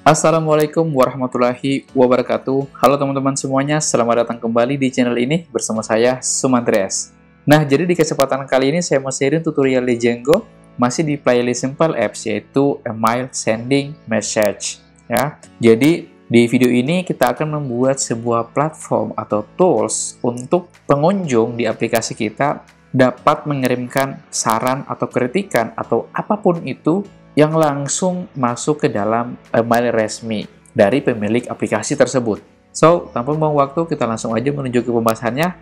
Assalamualaikum warahmatullahi wabarakatuh. Halo teman-teman semuanya, selamat datang kembali di channel ini bersama saya, Sumantri-S. Nah, jadi di kesempatan kali ini saya mau sharing tutorial di Django, masih di playlist Simple Apps, yaitu Email Sending Message. Ya, jadi di video ini kita akan membuat sebuah platform atau tools untuk pengunjung di aplikasi kita dapat mengirimkan saran atau kritikan atau apapun itu yang langsung masuk ke dalam email resmi dari pemilik aplikasi tersebut. So, tanpa membuang waktu, kita langsung aja menuju ke pembahasannya.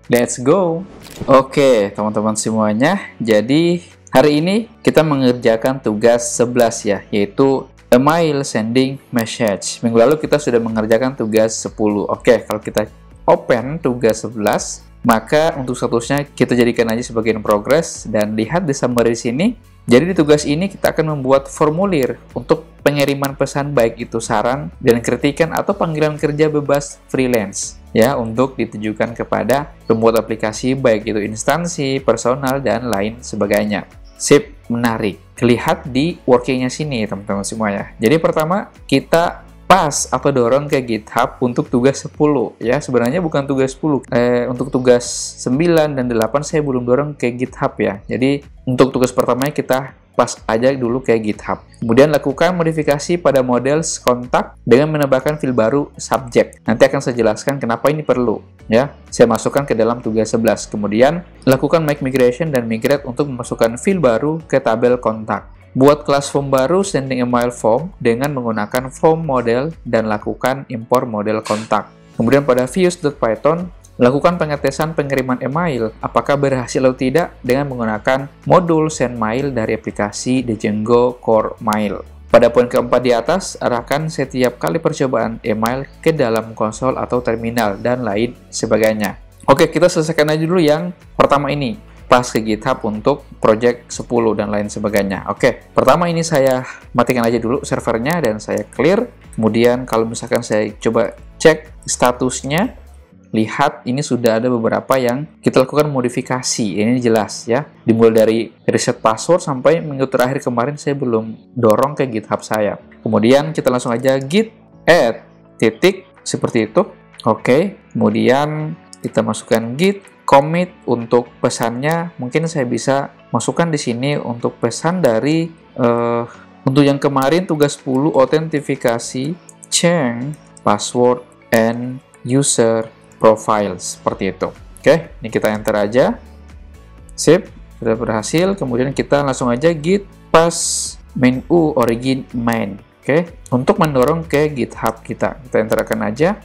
Let's go! Oke, teman-teman semuanya. Jadi, hari ini kita mengerjakan tugas 11 ya, yaitu Email Sending Message. Minggu lalu kita sudah mengerjakan tugas 10. Oke, kalau kita open tugas 11, maka untuk statusnya kita jadikan aja sebagai in progress, dan lihat di summary sini. Jadi di tugas ini kita akan membuat formulir untuk pengiriman pesan, baik itu saran dan kritikan atau panggilan kerja bebas freelance ya, untuk ditujukan kepada pembuat aplikasi baik itu instansi, personal, dan lain sebagainya. Sip, menarik. Lihat di workingnya sini teman-teman semuanya. Jadi pertama kita pas atau dorong ke GitHub untuk tugas 10 ya. Sebenarnya bukan tugas 10. Untuk tugas 9 dan 8 saya belum dorong ke GitHub ya. Jadi untuk tugas pertamanya kita pas aja dulu ke GitHub. Kemudian lakukan modifikasi pada model kontak dengan menambahkan field baru subject. Nanti akan saya jelaskan kenapa ini perlu ya. Saya masukkan ke dalam tugas 11. Kemudian lakukan make migration dan migrate untuk memasukkan field baru ke tabel kontak. Buat kelas form baru sending email form dengan menggunakan form model dan lakukan import model kontak. Kemudian pada views.python, lakukan pengetesan pengiriman email apakah berhasil atau tidak dengan menggunakan modul send mail dari aplikasi Django Core Mail. Pada poin keempat di atas, arahkan setiap kali percobaan email ke dalam konsol atau terminal dan lain sebagainya. Oke, kita selesaikan aja dulu yang pertama ini. Pas ke GitHub untuk project 10 dan lain sebagainya. Oke, pertama ini saya matikan aja dulu servernya dan saya clear. Kemudian kalau misalkan saya coba cek statusnya, lihat ini sudah ada beberapa yang kita lakukan modifikasi. Ini jelas ya. Dimulai dari reset password sampai minggu terakhir kemarin saya belum dorong ke GitHub saya. Kemudian kita langsung aja git add titik seperti itu. Oke, kemudian kita masukkan git commit untuk pesannya. Mungkin saya bisa masukkan di sini untuk pesan dari untuk yang kemarin tugas 10 autentifikasi change password and user profile seperti itu. Oke, ini kita enter aja. Sip, sudah berhasil. Kemudian kita langsung aja git pass menu origin main. Oke, untuk mendorong ke GitHub kita enterkan aja.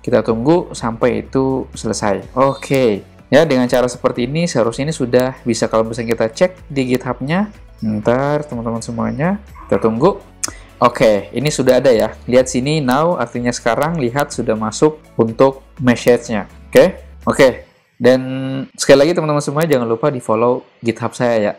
Kita tunggu sampai itu selesai. Oke, ya dengan cara seperti ini seharusnya ini sudah bisa. Kalau misalnya kita cek di GitHub-nya, ntar teman-teman semuanya, kita tunggu. Oke, ini sudah ada ya. Lihat sini now, artinya sekarang lihat sudah masuk untuk message-nya. Oke. Dan sekali lagi teman-teman semua jangan lupa di follow GitHub saya ya.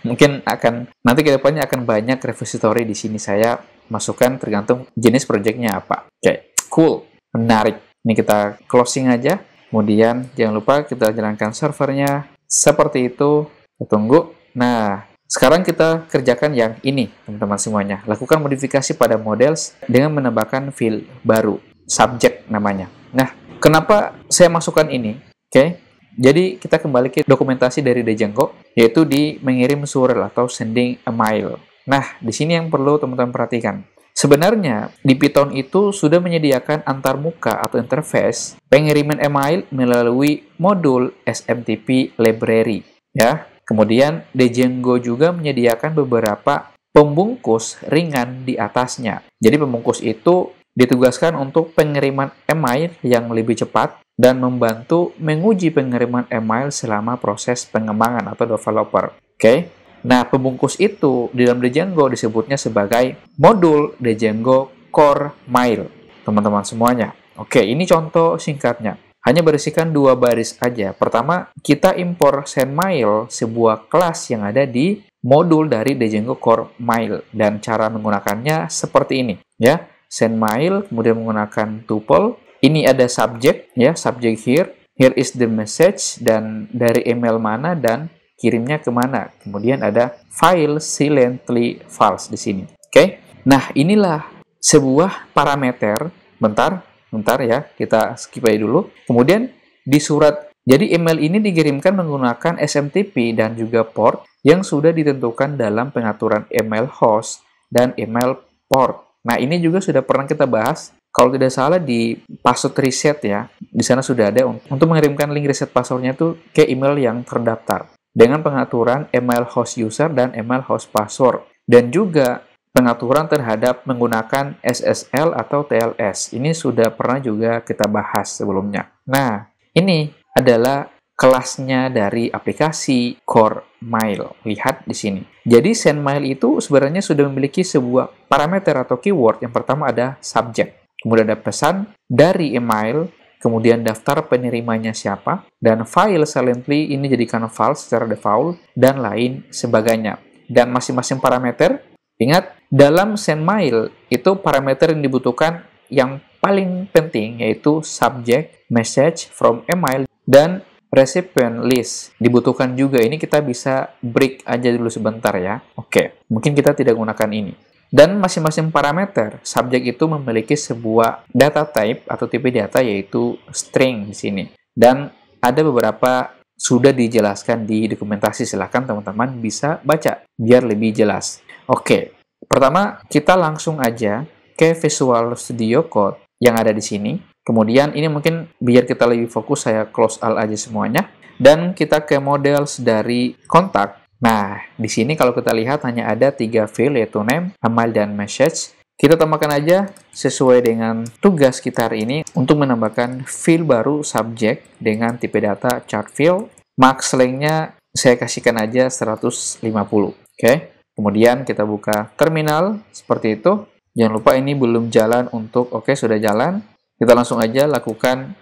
Mungkin akan nanti ke depannya akan banyak repository di sini saya masukkan tergantung jenis project-nya apa. Oke, cool. Menarik. Ini kita closing aja. Kemudian jangan lupa kita jalankan servernya seperti itu. Kita tunggu. Nah, sekarang kita kerjakan yang ini, teman-teman semuanya. Lakukan modifikasi pada models dengan menambahkan field baru, subject namanya. Nah, kenapa saya masukkan ini? Oke. Jadi kita kembali ke dokumentasi dari Django, yaitu di mengirim surat atau sending email. Nah, di sini yang perlu teman-teman perhatikan. Sebenarnya, di Python itu sudah menyediakan antarmuka atau interface pengiriman email melalui modul SMTP library. Ya. Kemudian, Django juga menyediakan beberapa pembungkus ringan di atasnya. Jadi, pembungkus itu ditugaskan untuk pengiriman email yang lebih cepat dan membantu menguji pengiriman email selama proses pengembangan atau developer. Oke. Nah, pembungkus itu di dalam Django disebutnya sebagai modul Django Core Mail, teman-teman semuanya. Oke, ini contoh singkatnya. Hanya berisikan 2 baris aja. Pertama, kita import sendMail, sebuah kelas yang ada di modul dari Django Core Mail. Dan cara menggunakannya seperti ini. Ya, sendMail, kemudian menggunakan tuple. Ini ada subject, ya, subject here. Here is the message, dan dari email mana, dan kirimnya kemana. Kemudian ada file silently false di sini. Oke, Nah, inilah sebuah parameter. Bentar ya, kita skip aja dulu. Kemudian di surat, jadi email ini dikirimkan menggunakan SMTP dan juga port yang sudah ditentukan dalam pengaturan email host dan email port. Nah, ini juga sudah pernah kita bahas, kalau tidak salah di password reset ya. Di sana sudah ada untuk mengirimkan link reset passwordnya itu ke email yang terdaftar dengan pengaturan email host user dan email host password. Dan juga pengaturan terhadap menggunakan SSL atau TLS. Ini sudah pernah juga kita bahas sebelumnya. Nah, ini adalah kelasnya dari aplikasi Core Mail. Lihat di sini. Jadi SendMail itu sebenarnya sudah memiliki sebuah parameter atau keyword. Yang pertama ada subject. Kemudian ada pesan dari email, kemudian daftar penerimanya siapa, dan file silently ini jadikan false secara default, dan lain sebagainya. Dan masing-masing parameter, ingat, dalam SendMail itu parameter yang dibutuhkan yang paling penting yaitu subject, message from email, dan recipient list. Dibutuhkan juga, ini kita bisa break aja dulu sebentar ya. Oke, mungkin kita tidak gunakan ini. Dan masing-masing parameter, subjek itu memiliki sebuah data type atau tipe data yaitu string di sini. Dan ada beberapa sudah dijelaskan di dokumentasi, silahkan teman-teman bisa baca biar lebih jelas. Oke, pertama kita langsung aja ke Visual Studio Code yang ada di sini. Kemudian ini mungkin biar kita lebih fokus, saya close all aja semuanya. Dan kita ke models dari kontak. Nah, di sini kalau kita lihat hanya ada 3 field yaitu name, email, dan message. Kita tambahkan aja sesuai dengan tugas kita hari ini untuk menambahkan field baru subject dengan tipe data chart field. Max length-nya saya kasihkan aja 150. Oke. Kemudian kita buka terminal seperti itu. Jangan lupa ini belum jalan untuk oke, sudah jalan. Kita langsung aja lakukan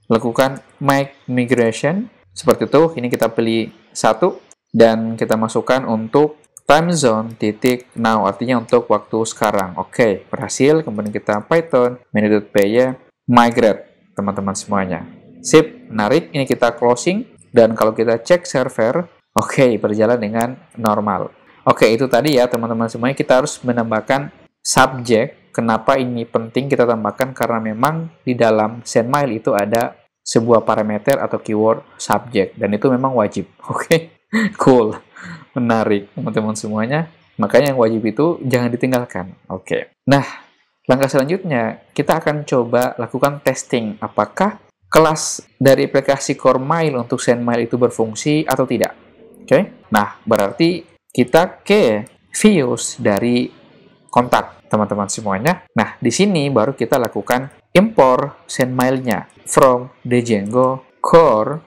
lakukan make migration. Seperti itu, ini kita pilih 1 dan kita masukkan untuk time zone titik now, artinya untuk waktu sekarang. Oke, berhasil. Kemudian kita Python menu.py migrate, teman-teman semuanya. Sip, menarik. Ini kita closing dan kalau kita cek server, oke, berjalan dengan normal. Oke, itu tadi ya teman-teman semuanya, kita harus menambahkan subject. Kenapa ini penting kita tambahkan? Karena memang di dalam SendMail itu ada sebuah parameter atau keyword subject, dan itu memang wajib. Oke, cool, menarik teman-teman semuanya. Makanya yang wajib itu jangan ditinggalkan. Oke. Nah, langkah selanjutnya kita akan coba lakukan testing apakah kelas dari aplikasi Core Mail untuk SendMail itu berfungsi atau tidak. Oke. Nah, berarti kita ke views dari kontak teman-teman semuanya. Nah, di sini baru kita lakukan import SendMail-nya from Django core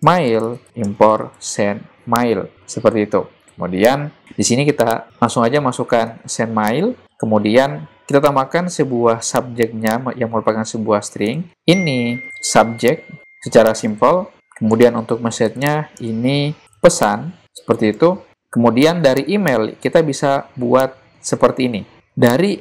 .mail import SendMail seperti itu. Kemudian di sini kita langsung aja masukkan SendMail, kemudian kita tambahkan sebuah subjeknya yang merupakan sebuah string. Ini subjek secara simpel. Kemudian untuk message-nya ini pesan seperti itu. Kemudian dari email kita bisa buat seperti ini. Dari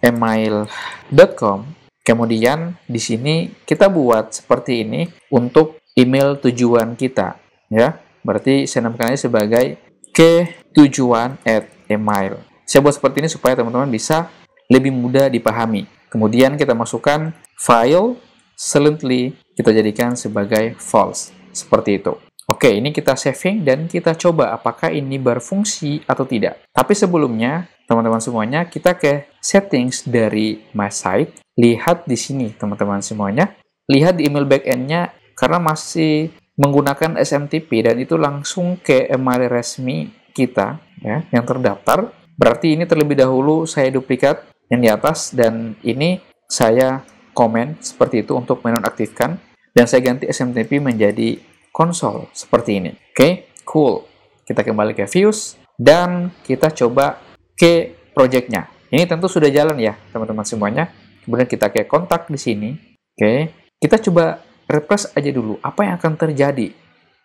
@email.com, kemudian di sini kita buat seperti ini untuk email tujuan kita, ya. Berarti saya namakannya sebagai ke tujuan @email. Saya buat seperti ini supaya teman-teman bisa lebih mudah dipahami. Kemudian kita masukkan file silently, kita jadikan sebagai false seperti itu. Oke, ini kita saving dan kita coba apakah ini berfungsi atau tidak. Tapi sebelumnya, teman-teman semuanya, kita ke settings dari my site. Lihat di sini, teman-teman semuanya. Lihat di email backend-nya, karena masih menggunakan SMTP dan itu langsung ke email resmi kita, ya, yang terdaftar. Berarti ini terlebih dahulu saya duplikat yang di atas dan ini saya komen seperti itu untuk menonaktifkan dan saya ganti SMTP menjadi konsol seperti ini. Oke, cool. Kita kembali ke views dan kita coba ke project-nya. Ini tentu sudah jalan ya, teman-teman semuanya. Kemudian kita ke kontak di sini. Oke, kita coba refresh aja dulu. Apa yang akan terjadi?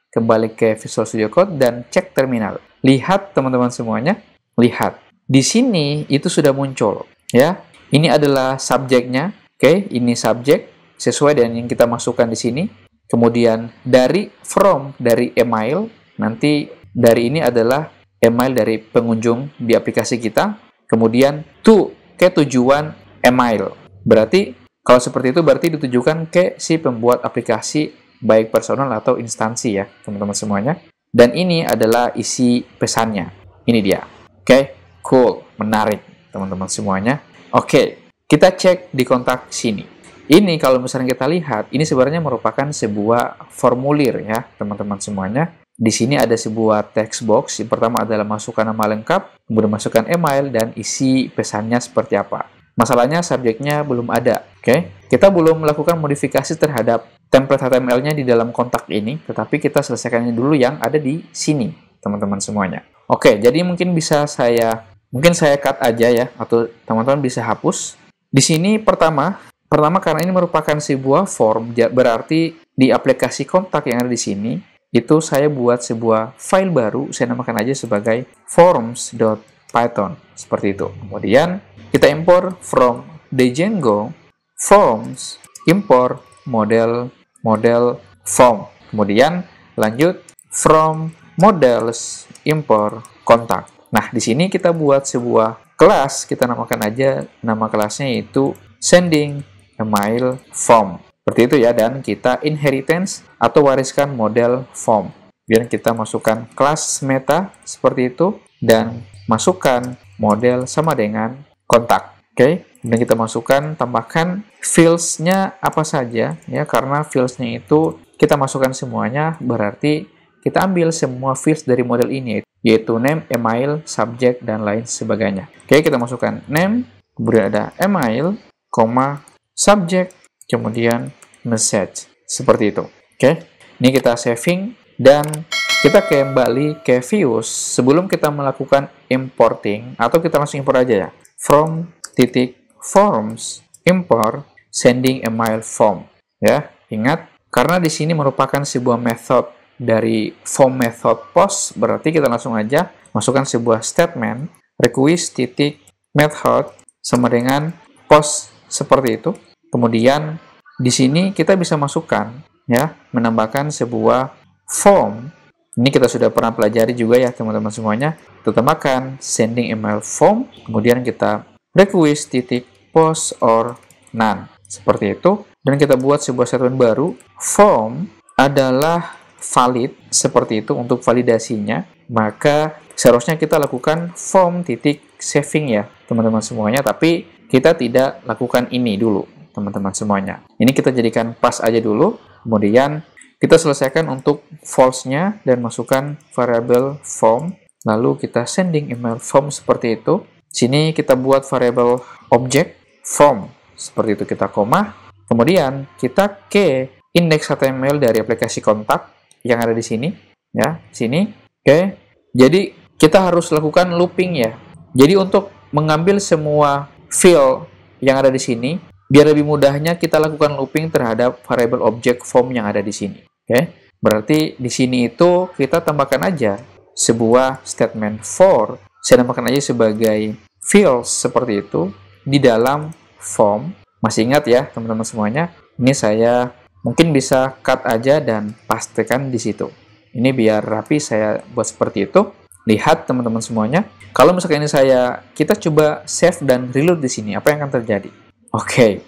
Kembali ke Visual Studio Code dan cek terminal. Lihat teman-teman semuanya. Lihat. Di sini itu sudah muncul. Ya, ini adalah subjeknya. Oke, ini subjek sesuai dengan yang kita masukkan di sini. Kemudian dari email, nanti dari ini adalah email dari pengunjung di aplikasi kita. Kemudian to, ke tujuan email. Berarti kalau seperti itu berarti ditujukan ke si pembuat aplikasi, baik personal atau instansi ya, teman-teman semuanya. Dan ini adalah isi pesannya. Ini dia. Oke, cool, menarik, teman-teman semuanya. Oke, kita cek di kontak sini. Ini kalau misalnya kita lihat, ini sebenarnya merupakan sebuah formulir ya, teman-teman semuanya. Di sini ada sebuah text box. Yang pertama adalah masukkan nama lengkap, kemudian masukkan email, dan isi pesannya seperti apa. Masalahnya subjeknya belum ada. Oke, kita belum melakukan modifikasi terhadap template HTML-nya di dalam kontak ini, tetapi kita selesaikannya dulu yang ada di sini, teman-teman semuanya. Oke, jadi mungkin saya cut aja ya, atau teman-teman bisa hapus. Di sini pertama karena ini merupakan sebuah form, berarti di aplikasi kontak yang ada di sini, itu saya buat sebuah file baru, saya namakan aja sebagai forms.python, seperti itu. Kemudian kita import from Django forms, import model form. Kemudian lanjut from models, import kontak. Nah, di sini kita buat sebuah kelas, kita namakan aja, nama kelasnya itu sending email form. Seperti itu ya, dan kita inheritance atau wariskan model form. Kemudian kita masukkan kelas meta seperti itu, dan masukkan model sama dengan kontak. Oke, kemudian kita masukkan, tambahkan fields-nya apa saja ya, karena fields-nya itu kita masukkan semuanya, berarti kita ambil semua fields dari model ini, yaitu name, email, subject, dan lain sebagainya. Oke, kita masukkan name, kemudian ada email, subject, kemudian message. Seperti itu. Oke, ini kita saving, dan kita kembali ke views. Sebelum kita melakukan importing, atau kita langsung import aja ya, from forms, import sending email form. Ya, ingat, karena di sini merupakan sebuah method dari form method post, berarti kita langsung aja masukkan sebuah statement request method sama dengan post, seperti itu. Kemudian di sini kita bisa masukkan ya, menambahkan sebuah form. Ini kita sudah pernah pelajari juga ya, teman-teman semuanya. Kita tambahkan sending email form, kemudian kita request post or none, seperti itu. Dan kita buat sebuah statement baru, form adalah valid, seperti itu untuk validasinya. Maka seharusnya kita lakukan form saving ya, teman-teman semuanya, tapi kita tidak lakukan ini dulu, teman-teman semuanya. Ini kita jadikan pas aja dulu, kemudian kita selesaikan untuk false-nya dan masukkan variable form, lalu kita sending email form, seperti itu. Sini kita buat variable object form, seperti itu, kita koma. Kemudian kita ke index HTML dari aplikasi kontak yang ada di sini, ya, sini. Oke, jadi kita harus lakukan looping ya. Jadi untuk mengambil semua field yang ada di sini, biar lebih mudahnya kita lakukan looping terhadap variable object form yang ada di sini. Oke, berarti di sini itu kita tambahkan aja sebuah statement for, saya namakan aja sebagai fields, seperti itu, di dalam form. Masih ingat ya, teman-teman semuanya? Ini saya mungkin bisa cut aja dan pastikan di situ. Ini biar rapi, saya buat seperti itu. Lihat teman-teman semuanya. Kalau misalkan ini kita coba save dan reload di sini, apa yang akan terjadi? Oke,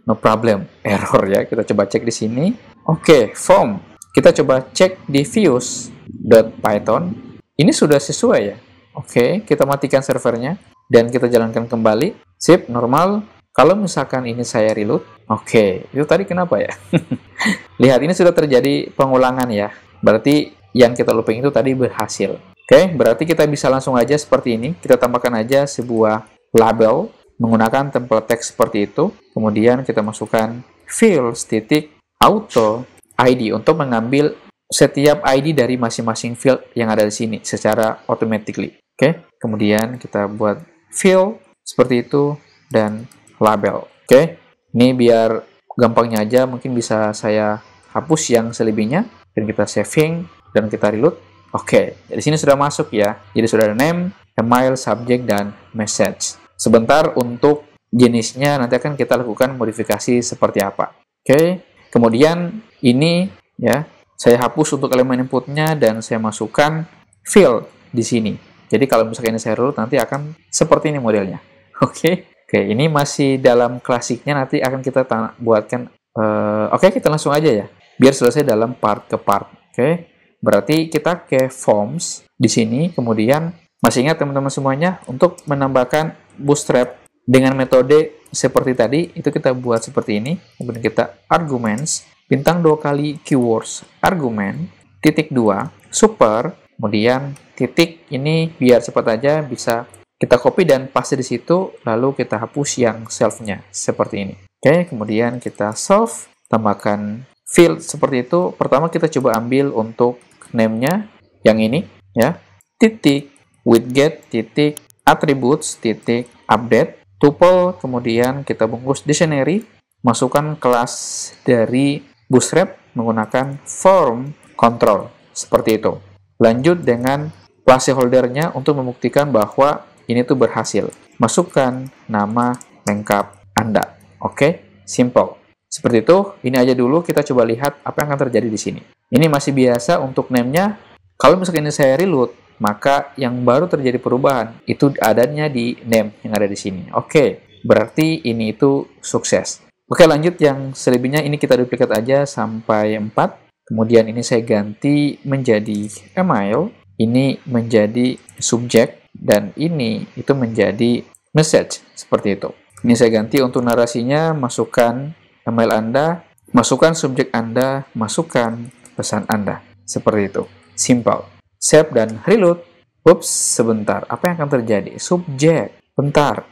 no problem, error ya. Kita coba cek di sini. Oke, form. Kita coba cek di views.python. Ini sudah sesuai ya. Oke, kita matikan servernya dan kita jalankan kembali. Sip, normal. Kalau misalkan ini saya reload, oke, itu tadi kenapa ya? Lihat, ini sudah terjadi pengulangan ya. Berarti yang kita looping itu tadi berhasil. Oke, berarti kita bisa langsung aja seperti ini. Kita tambahkan aja sebuah label menggunakan template text seperti itu. Kemudian kita masukkan fields.auto ID untuk mengambil setiap ID dari masing-masing field yang ada di sini secara automatically. Oke, kemudian kita buat field seperti itu dan label. Oke, ini biar gampangnya aja, mungkin bisa saya hapus yang selebihnya dan kita saving dan kita reload. Oke, di sini sudah masuk ya. Jadi sudah ada name, email, subject, dan message. Sebentar untuk jenisnya nanti akan kita lakukan modifikasi seperti apa. Oke, kemudian ini ya, saya hapus untuk elemen inputnya dan saya masukkan field di sini. Jadi kalau misalkan ini saya reload, nanti akan seperti ini modelnya. Oke, ini masih dalam klasiknya, nanti akan kita buatkan. Oke, kita langsung aja ya, biar selesai dalam part ke part. Oke, berarti kita ke forms di sini, kemudian masih ingat teman-teman semuanya, untuk menambahkan bootstrap dengan metode seperti tadi, itu kita buat seperti ini. Kemudian kita arguments, bintang 2 kali keywords, argument, titik 2, super, kemudian titik ini biar cepat aja, bisa kita copy dan paste di situ, lalu kita hapus yang self-nya, seperti ini. Oke, kemudian kita self, tambahkan field seperti itu. Pertama kita coba ambil untuk name-nya, yang ini, ya, titik, widget, titik, attributes, titik, update, tuple, kemudian kita bungkus dictionary, masukkan kelas dari Bootstrap menggunakan form control, seperti itu. Lanjut dengan placeholder-nya untuk membuktikan bahwa ini tuh berhasil. Masukkan nama lengkap Anda. Oke, simple. Seperti itu, ini aja dulu, kita coba lihat apa yang akan terjadi di sini. Ini masih biasa untuk name-nya. Kalau misalkan ini saya reload, maka yang baru terjadi perubahan itu adanya di name yang ada di sini. Oke, berarti ini itu sukses. Oke, lanjut yang selebihnya ini kita duplikat aja sampai 4. Kemudian ini saya ganti menjadi email, ini menjadi subjek, dan ini itu menjadi message, seperti itu. Ini saya ganti untuk narasinya, masukkan email Anda, masukkan subjek Anda, masukkan pesan Anda, seperti itu. Simple. Save dan reload. Ups, sebentar. Apa yang akan terjadi? Subjek. Bentar.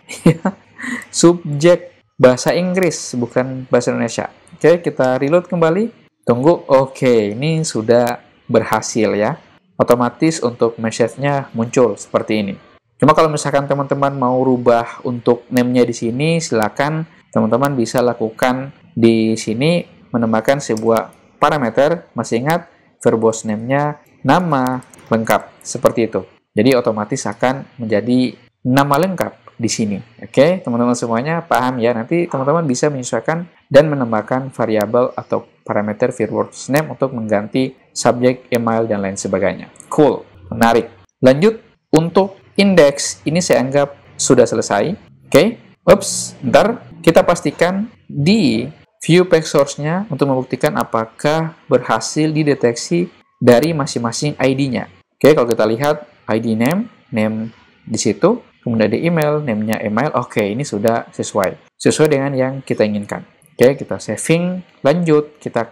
Subjek bahasa Inggris, bukan bahasa Indonesia. Oke, kita reload kembali. Tunggu. Oke, ini sudah berhasil ya. Otomatis untuk message-nya muncul seperti ini. Cuma kalau misalkan teman-teman mau rubah untuk name-nya di sini, silakan teman-teman bisa lakukan di sini, menambahkan sebuah parameter. Masih ingat verbose name-nya nama lengkap, seperti itu. Jadi otomatis akan menjadi nama lengkap di sini. Oke, teman-teman semuanya paham ya? Nanti teman-teman bisa menyesuaikan dan menambahkan variabel atau parameter verbose name untuk mengganti subjek, email, dan lain sebagainya. Cool, menarik. Lanjut untuk index, ini saya anggap sudah selesai. Oke, ups, bentar. Kita pastikan di view page source-nya untuk membuktikan apakah berhasil dideteksi dari masing-masing ID-nya. Oke, kalau kita lihat ID name di situ, kemudian ada email, name-nya email. Oke, ini sudah sesuai dengan yang kita inginkan. Oke, kita saving, lanjut, kita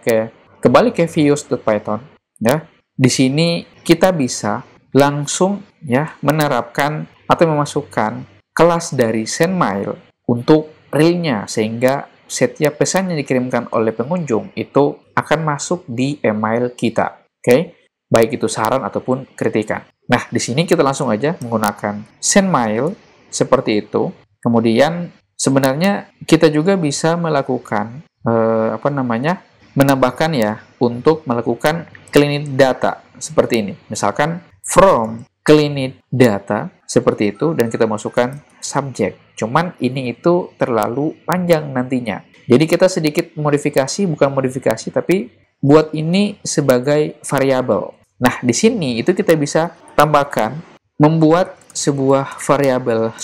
kembali ke views.python. Ya, di sini kita bisa langsung ya menerapkan atau memasukkan kelas dari sendMail untuk reel-nya, sehingga setiap pesan yang dikirimkan oleh pengunjung itu akan masuk di email kita. Oke, baik itu saran ataupun kritikan. Nah, di sini kita langsung aja menggunakan sendMail seperti itu. Kemudian sebenarnya kita juga bisa melakukan menambahkan ya untuk melakukan clean data seperti ini. Misalkan from clean data seperti itu, dan kita masukkan subjek. Cuman ini itu terlalu panjang nantinya. Jadi kita sedikit modifikasi, bukan modifikasi, tapi buat ini sebagai variabel. Nah, di sini itu kita bisa tambahkan, membuat sebuah variabel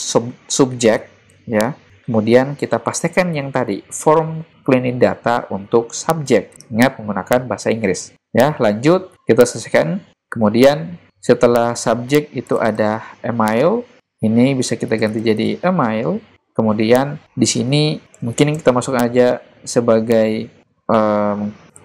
subjek, ya. Kemudian kita pastikan yang tadi, form cleaning data untuk subjek. Ingat menggunakan bahasa Inggris. Ya, lanjut, kita selesaikan. Kemudian setelah subjek itu ada email, ini bisa kita ganti jadi email. Kemudian di sini mungkin kita masukkan aja sebagai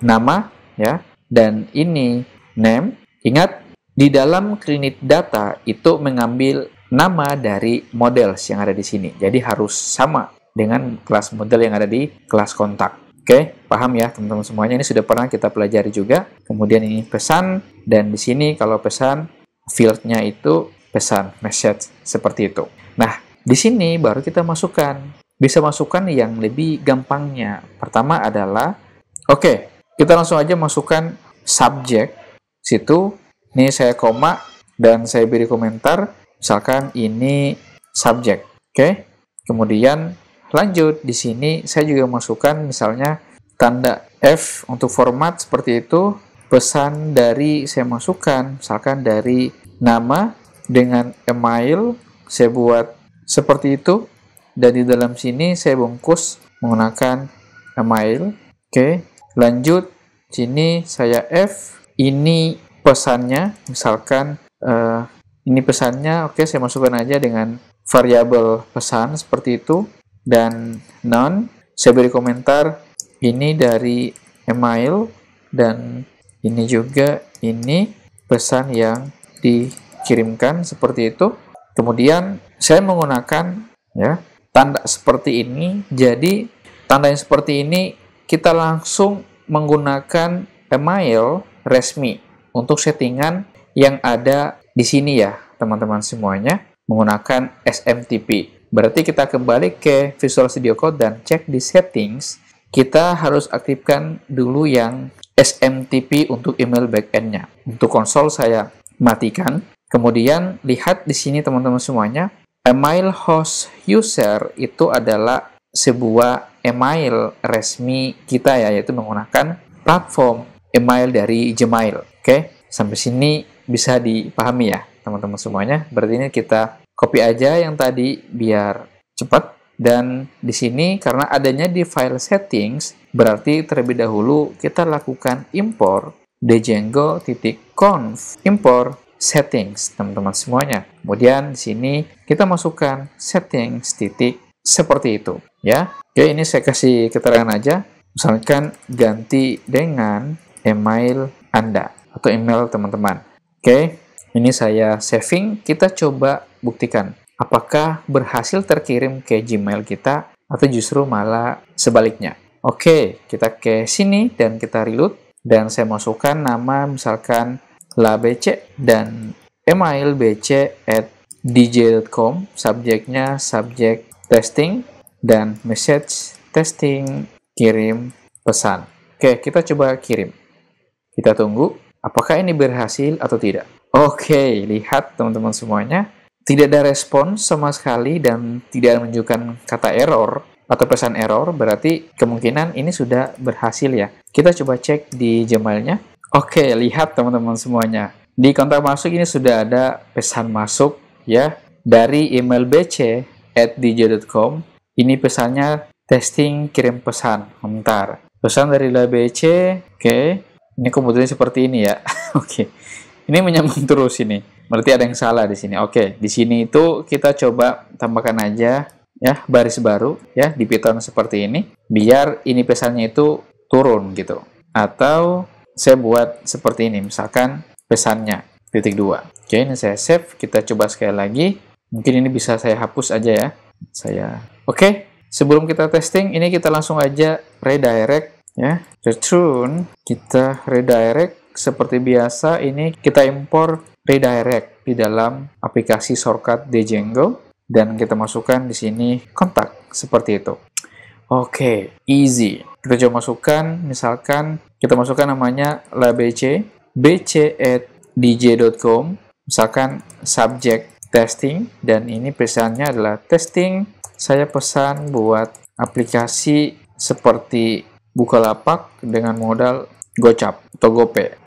nama, ya. Dan ini name. Ingat, di dalam clean data itu mengambil nama dari models yang ada di sini. Jadi harus sama dengan kelas model yang ada di kelas kontak. Oke, paham ya teman-teman semuanya? Ini sudah pernah kita pelajari juga. Kemudian ini pesan, dan di sini kalau pesan, field-nya itu pesan, message, seperti itu. Nah, di sini baru kita masukkan. Bisa masukkan yang lebih gampangnya. Pertama adalah, kita langsung aja masukkan subjek. Situ, ini saya koma, dan saya beri komentar. Misalkan ini subjek. Oke, kemudian lanjut, di sini saya juga masukkan misalnya tanda F untuk format seperti itu. Pesan dari saya masukkan misalkan dari nama, dengan email, saya buat seperti itu, dan di dalam sini saya bungkus menggunakan email. Oke, lanjut, sini saya F, ini pesannya, misalkan ini pesannya, oke, saya masukkan aja dengan variabel pesan seperti itu, dan none, saya beri komentar, ini dari email, dan ini juga, ini pesan yang dikirimkan seperti itu. Kemudian saya menggunakan ya tanda seperti ini. Jadi tanda yang seperti ini kita langsung menggunakan email resmi untuk settingan yang ada di sini ya teman-teman semuanya, menggunakan SMTP. Berarti kita kembali ke Visual Studio Code dan cek di settings. Kita harus aktifkan dulu yang SMTP untuk email backend-nya. Untuk konsol saya matikan. Kemudian lihat di sini teman-teman semuanya, email host user itu adalah sebuah email resmi kita ya, yaitu menggunakan platform email dari Gmail. Oke, sampai sini bisa dipahami ya teman-teman semuanya. Berarti ini kita copy aja yang tadi biar cepat. Dan di sini karena adanya di file settings, berarti terlebih dahulu kita lakukan impor django.conf impor settings teman-teman semuanya. Kemudian di sini kita masukkan settings seperti itu ya. Oke, ini saya kasih keterangan aja. Misalkan ganti dengan email Anda atau email teman-teman. Oke, ini saya saving. Kita coba buktikan apakah berhasil terkirim ke Gmail kita atau justru malah sebaliknya. Oke, kita ke sini dan kita reload. Dan saya masukkan nama misalkan labc dan email bc@dj.com. Subjeknya subjek testing dan message testing kirim pesan. Oke, kita coba kirim. Kita tunggu apakah ini berhasil atau tidak. Oke, lihat teman-teman semuanya. Tidak ada respon sama sekali dan tidak menunjukkan kata error atau pesan error, berarti kemungkinan ini sudah berhasil ya. Kita coba cek di Gmail-nya. Oke, lihat teman-teman semuanya. Di kontak masuk ini sudah ada pesan masuk ya dari email bc@dj.com. Ini pesannya testing kirim pesan. Bentar. Pesan dari labc. Oke. Ini komputernya seperti ini ya. Oke. Ini menyambung terus ini. Berarti ada yang salah di sini. Oke, di sini itu kita coba tambahkan aja ya baris baru ya di Python seperti ini biar ini pesannya itu turun gitu. Atau saya buat seperti ini, misalkan pesannya titik 2. Oke, ini saya save. Kita coba sekali lagi. Mungkin ini bisa saya hapus aja ya. Oke, sebelum kita testing ini kita langsung aja redirect ya. Return kita redirect seperti biasa. Ini kita impor redirect di dalam aplikasi shortcut Django dan kita masukkan di sini kontak seperti itu. Oke, easy. Kita coba masukkan, misalkan kita masukkan namanya labc bc@dj.com, misalkan subject testing dan ini pesannya adalah testing. Saya pesan buat aplikasi seperti Bukalapak dengan modal gocap atau gope.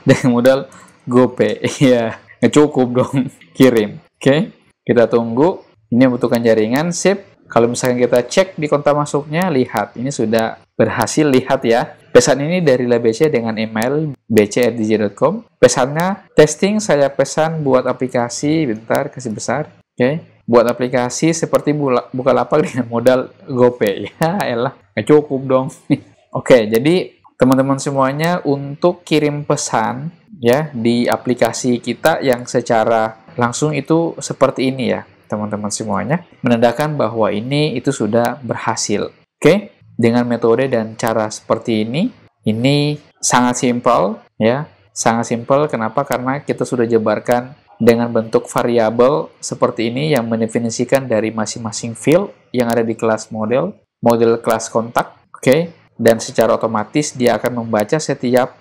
Dengan modal gope, ya nggak cukup dong kirim. Oke, kita tunggu. Ini membutuhkan jaringan, sip. Kalau misalkan kita cek di kontak masuknya, lihat ini sudah berhasil. Lihat ya, pesan ini dari labc dengan email bc@dj.com. Pesannya testing, saya pesan buat aplikasi, bentar kasih besar. Oke, buat aplikasi seperti Bukalapak dengan modal gope. Ya elah, nggak cukup dong. Oke, jadi teman-teman semuanya untuk kirim pesan ya di aplikasi kita yang secara langsung itu seperti ini ya teman-teman semuanya, menandakan bahwa ini itu sudah berhasil. Oke, dengan metode dan cara seperti ini sangat simpel ya, sangat simpel. Kenapa? Karena kita sudah jabarkan dengan bentuk variabel seperti ini yang mendefinisikan dari masing-masing field yang ada di kelas model kelas kontak. Oke, dan secara otomatis dia akan membaca setiap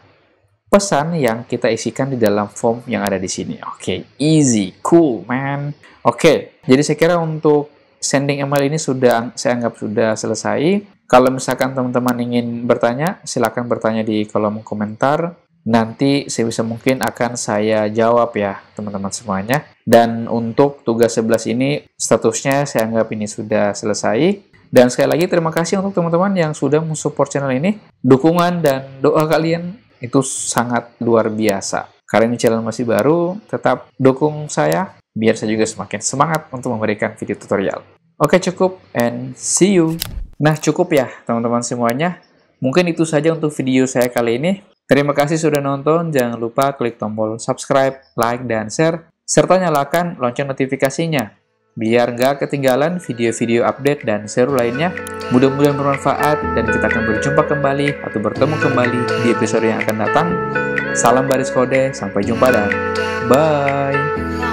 pesan yang kita isikan di dalam form yang ada di sini. Oke, easy, cool, man. Oke, jadi saya kira untuk sending email ini saya anggap sudah selesai. Kalau misalkan teman-teman ingin bertanya, silakan bertanya di kolom komentar. nanti sebisa mungkin akan saya jawab ya teman-teman semuanya. Dan untuk tugas 11 ini statusnya saya anggap ini sudah selesai. Dan sekali lagi terima kasih untuk teman-teman yang sudah mensupport channel ini. Dukungan dan doa kalian itu sangat luar biasa. Karena ini channel masih baru, tetap dukung saya biar saya juga semakin semangat untuk memberikan video tutorial. Oke, cukup and see you. Nah, cukup ya teman-teman semuanya. Mungkin itu saja untuk video saya kali ini. Terima kasih sudah nonton, jangan lupa klik tombol subscribe, like, dan share, serta nyalakan lonceng notifikasinya, biar nggak ketinggalan video-video update dan seru lainnya. Mudah-mudahan bermanfaat, dan kita akan berjumpa kembali atau bertemu kembali di episode yang akan datang. Salam baris kode, sampai jumpa dan bye!